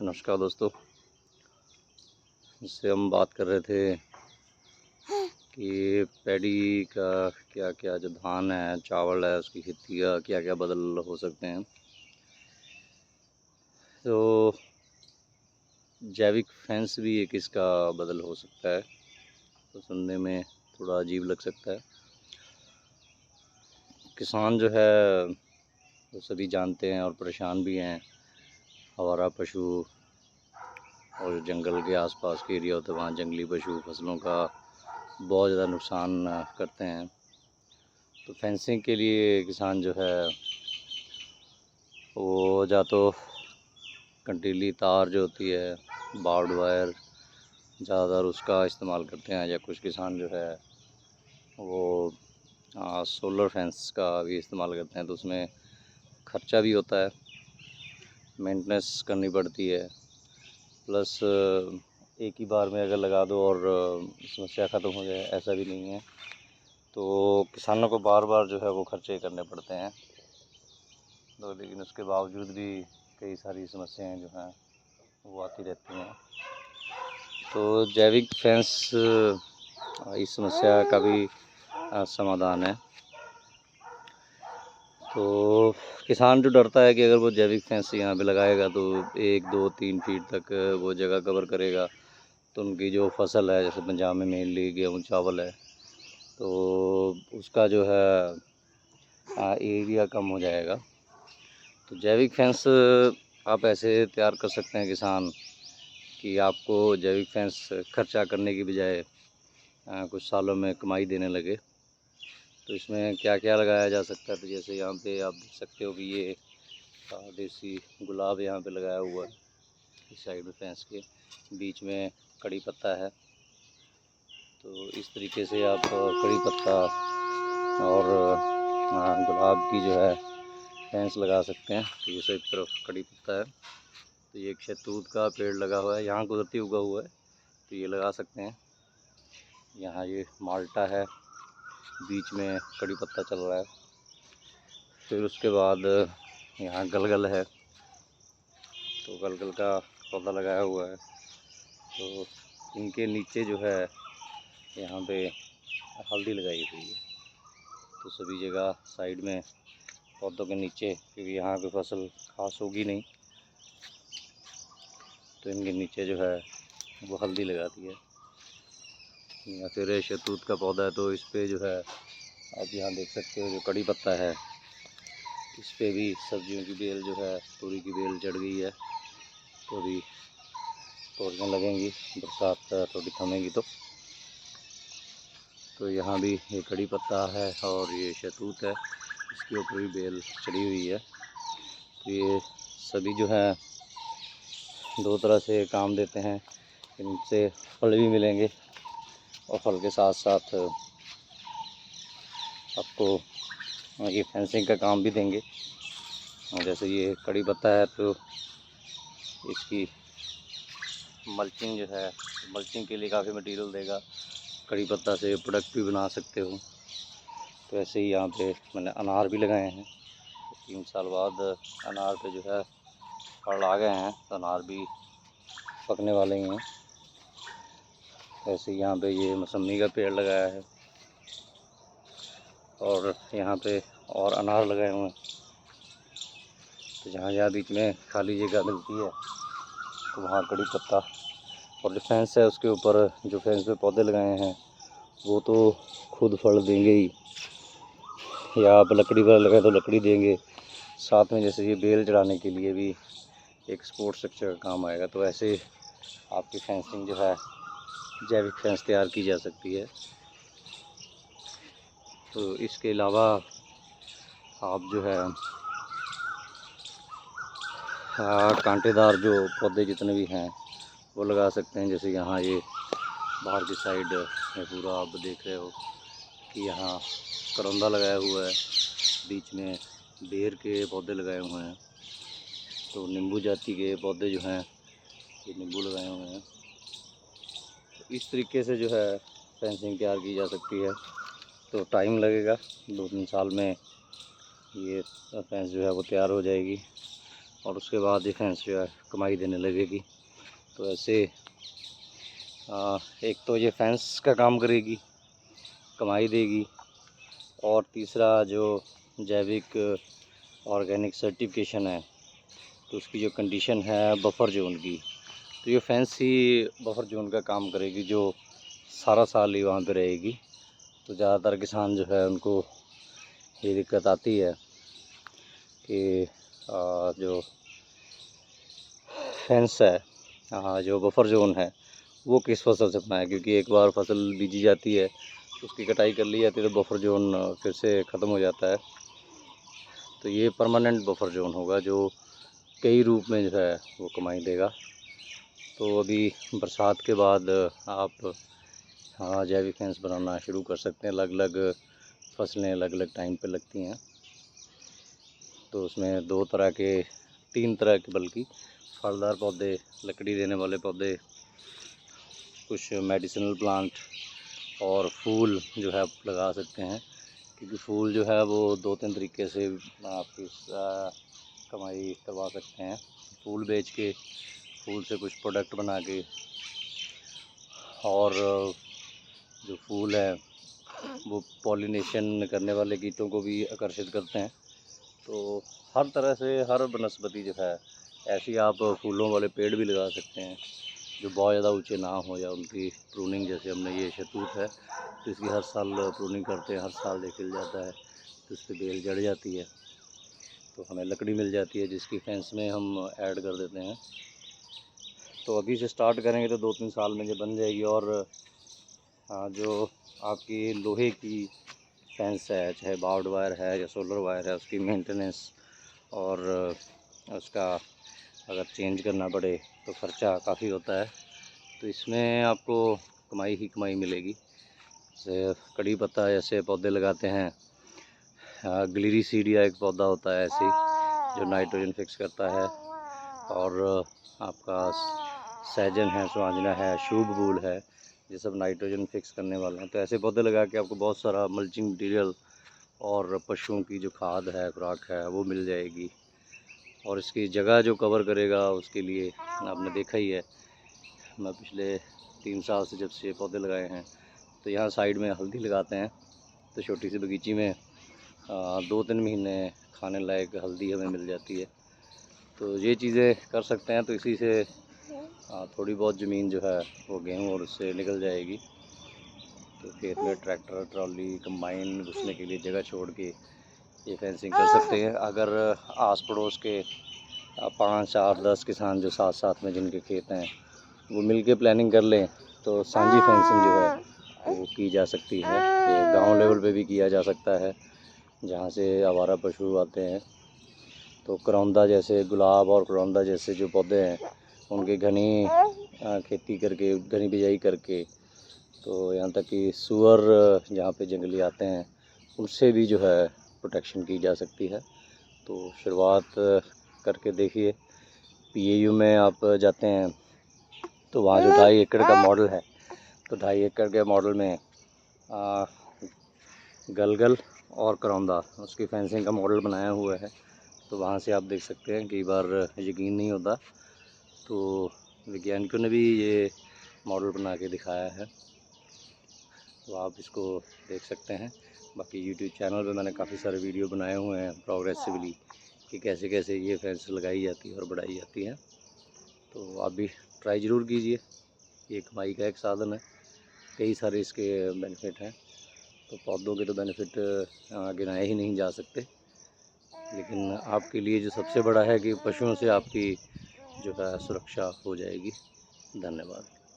नमस्कार दोस्तों। इससे हम बात कर रहे थे कि पैडी का क्या क्या, जो धान है, चावल है, उसकी खेती का क्या क्या बदल हो सकते हैं। तो जैविक फेंस भी एक इसका बदल हो सकता है। तो सुनने में थोड़ा अजीब लग सकता है। किसान जो है वो सभी जानते हैं और परेशान भी हैं। आवारा पशु और जंगल के आसपास के एरिया होते हैं, वहाँ जंगली पशु फसलों का बहुत ज़्यादा नुकसान करते हैं। तो फेंसिंग के लिए किसान जो है वो या तो कंटीली तार जो होती है, बार्ड वायर, ज़्यादातर उसका इस्तेमाल करते हैं, या कुछ किसान जो है वो सोलर फेंस का भी इस्तेमाल करते हैं। तो उसमें खर्चा भी होता है, मेंटेनेंस करनी पड़ती है, प्लस एक ही बार में अगर लगा दो और समस्या ख़त्म हो जाए, ऐसा भी नहीं है। तो किसानों को बार बार जो है वो खर्चे करने पड़ते हैं। तो लेकिन उसके बावजूद भी कई सारी समस्याएं जो हैं वो आती रहती हैं। तो जैविक फेंस इस समस्या का भी समाधान है। तो किसान जो डरता है कि अगर वो जैविक फेंस यहाँ पे लगाएगा तो 1, 2, 3 फीट तक वो जगह कवर करेगा, तो उनकी जो फसल है, जैसे पंजाब में मेनली गेहूँ चावल है, तो उसका जो है एरिया कम हो जाएगा। तो जैविक फेंस आप ऐसे तैयार कर सकते हैं किसान कि आपको जैविक फेंस खर्चा करने की बजाय कुछ सालों में कमाई देने लगे। तो इसमें क्या क्या लगाया जा सकता है। तो जैसे यहाँ पे आप देख सकते हो कि ये देसी गुलाब यहाँ पे लगाया हुआ है, इस साइड में फेंस के बीच में कड़ी पत्ता है। तो इस तरीके से आप कड़ी पत्ता और गुलाब की जो है फेंस लगा सकते हैं। तो ये सब तरफ कड़ी पत्ता है, तो ये एक शहतूत का पेड़ लगा हुआ है, यहाँ कुदरती उगा हुआ है, तो ये लगा सकते हैं। यहाँ ये माल्टा है, बीच में कड़ी पत्ता चल रहा है। फिर उसके बाद यहाँ गलगल है, तो गलगल का पौधा लगाया हुआ है। तो इनके नीचे जो है यहाँ पे हल्दी लगाई हुई है। तो सभी जगह साइड में पौधों के नीचे, क्योंकि यहाँ पे फसल खास होगी नहीं, तो इनके नीचे जो है वो हल्दी लगा दी है। या फिर शहतूत का पौधा है, तो इस पर जो है आप यहाँ देख सकते हो, जो कड़ी पत्ता है, इस पर भी सब्जियों की बेल जो है, तोरी की बेल चढ़ गई है। तो अभी तोड़ने लगेंगी, बरसात थोड़ी थमेगी तो यहाँ भी ये कड़ी पत्ता है और ये शहतूत है, इसके ऊपर भी बेल चढ़ी हुई है। तो ये सभी जो है दो तरह से काम देते हैं। इनसे फल भी मिलेंगे और फल के साथ साथ आपको ये फेंसिंग का काम भी देंगे। और जैसे ये कड़ी पत्ता है, तो इसकी मल्चिंग जो है, मल्चिंग के लिए काफ़ी मटेरियल देगा। कड़ी पत्ता से प्रोडक्ट भी बना सकते हो। तो ऐसे ही यहाँ पे मैंने अनार भी लगाए हैं। 3 साल बाद अनार पे जो है फल आ गए हैं, तो अनार भी पकने वाले ही हैं। ऐसे यहाँ पे ये मौसम्मी का पेड़ लगाया है और यहाँ पे और अनार लगाए हुए हैं। तो जहाँ जहाँ बीच में खाली जगह मिलती है, तो वहाँ कड़ी पत्ता और जो फेंस है उसके ऊपर जो फेंस पे पौधे लगाए हैं वो तो खुद फल देंगे ही, या आप लकड़ी वाला लगाए तो लकड़ी देंगे। साथ में जैसे ये बेल चढ़ाने के लिए भी एक सपोर्ट स्ट्रक्चर का काम आएगा। तो ऐसे आपकी फेंसिंग जो है, जैविक फेंस तैयार की जा सकती है। तो इसके अलावा आप जो है कांटेदार जो पौधे जितने भी हैं वो लगा सकते हैं। जैसे यहाँ ये बाहर की साइड में पूरा आप देख रहे हो कि यहाँ करौंदा लगाया हुआ है, बीच में बेर के पौधे लगाए हुए हैं। तो नींबू जाति के पौधे जो हैं ये नींबू लगाए हुए हैं। तो इस तरीके से जो है फेंसिंग तैयार की जा सकती है। तो टाइम लगेगा, 2-3 साल में ये फेंस जो है वो तैयार हो जाएगी। और उसके बाद ये फैंस जो है कमाई देने लगेगी। तो ऐसे एक तो ये फैंस का काम करेगी, कमाई देगी, और तीसरा जो जैविक ऑर्गेनिक सर्टिफिकेशन है तो उसकी जो कंडीशन है बफर जोन की, तो ये फैंस ही बफर जोन का काम करेगी, जो सारा साल ही वहाँ पे रहेगी। तो ज़्यादातर किसान जो है उनको ये दिक्कत आती है कि जो फेंस है, जो बफर जोन है वो किस फसल से बनाए, क्योंकि एक बार फसल बीजी जाती है उसकी कटाई कर ली जाती है तो बफर जोन फिर से ख़त्म हो जाता है। तो ये परमानेंट बफर जोन होगा जो कई रूप में जो है वो कमाई देगा। तो अभी बरसात के बाद आप जैविक फेंस बनाना शुरू कर सकते हैं। अलग अलग फसलें अलग अलग टाइम पे लगती हैं, तो उसमें तीन तरह के बल्कि फलदार पौधे, लकड़ी देने वाले पौधे, कुछ मेडिसिनल प्लांट और फूल जो है आप लगा सकते हैं। क्योंकि फूल जो है वो 2-3 तरीके से आप कमाई करवा सकते हैं। फूल बेच के, फूल से कुछ प्रोडक्ट बना के, और जो फूल है वो पॉलिनेशन करने वाले कीटों को भी आकर्षित करते हैं। तो हर तरह से हर वनस्पति जो है ऐसी आप फूलों वाले पेड़ भी लगा सकते हैं जो बहुत ज़्यादा ऊंचे ना हो, या उनकी प्रूनिंग, जैसे हमने ये शहतूत है तो इसकी हर साल प्रूनिंग करते हैं, हर साल ये खिल जाता है तो इस पर बेल जड़ जाती है तो हमें लकड़ी मिल जाती है जिसकी फेंस में हम ऐड कर देते हैं। तो अभी से स्टार्ट करेंगे तो 2-3 साल में ये बन जाएगी। और जो आपकी लोहे की फेंस है, चाहे बार्ड वायर है या सोलर वायर है, उसकी मेंटेनेंस और उसका अगर चेंज करना पड़े तो ख़र्चा काफ़ी होता है। तो इसमें आपको कमाई ही कमाई मिलेगी। जैसे कड़ी पत्ता जैसे पौधे लगाते हैं, ग्लिरी सीडिया एक पौधा होता है ऐसे जो नाइट्रोजन फिक्स करता है, और आपका सहजन है, सुहाजना है, शुभ फूल है, ये सब नाइट्रोजन फिक्स करने वाले हैं। तो ऐसे पौधे लगा के आपको बहुत सारा मल्चिंग मटीरियल और पशुओं की जो खाद है, खुराक है, वो मिल जाएगी। और इसकी जगह जो कवर करेगा उसके लिए आपने देखा ही है, मैं पिछले 3 साल से जब से ये पौधे लगाए हैं तो यहाँ साइड में हल्दी लगाते हैं। तो छोटी सी बगीची में 2-3 महीने खाने लायक हल्दी हमें मिल जाती है। तो ये चीज़ें कर सकते हैं। तो इसी से थोड़ी बहुत ज़मीन जो है वो गेहूँ और उससे निकल जाएगी। तो खेत में ट्रैक्टर, ट्रॉली, कंबाइन घुसने के लिए जगह छोड़ के ये फेंसिंग कर सकते हैं। अगर आस पड़ोस के 5, 8, 10 किसान जो साथ साथ में जिनके खेत हैं वो मिल के प्लानिंग कर लें तो सांझी फेंसिंग जो है वो की जा सकती है। ये गांव लेवल पे भी किया जा सकता है जहाँ से आवारा पशु आते हैं। तो करौंदा जैसे, गुलाब और करौंदा जैसे जो पौधे हैं उनकी घनी खेती करके, घनी बिजाई करके, तो यहाँ तक कि सूअर जहाँ पे जंगली आते हैं उनसे भी जो है प्रोटेक्शन की जा सकती है। तो शुरुआत करके देखिए। PAU में आप जाते हैं तो वहाँ जो 2.5 एकड़ का मॉडल है, तो 2.5 एकड़ के मॉडल में गलगल और करौंदा उसकी फेंसिंग का मॉडल बनाया हुआ है। तो वहाँ से आप देख सकते हैं, कई बार यकीन नहीं होता तो वैज्ञानिकों ने भी ये मॉडल बना के दिखाया है, तो आप इसको देख सकते हैं। बाकी YouTube चैनल पे मैंने काफ़ी सारे वीडियो बनाए हुए हैं प्रोग्रेसिवली कि कैसे कैसे ये फेंस लगाई जाती है और बढ़ाई जाती है। तो आप भी ट्राई ज़रूर कीजिए। ये कमाई का एक साधन है, कई सारे इसके बेनिफिट हैं। तो पौधों के तो बेनिफिट गिनाए ही नहीं जा सकते, लेकिन आपके लिए जो सबसे बड़ा है कि पशुओं से आपकी जो है सुरक्षा हो जाएगी। धन्यवाद।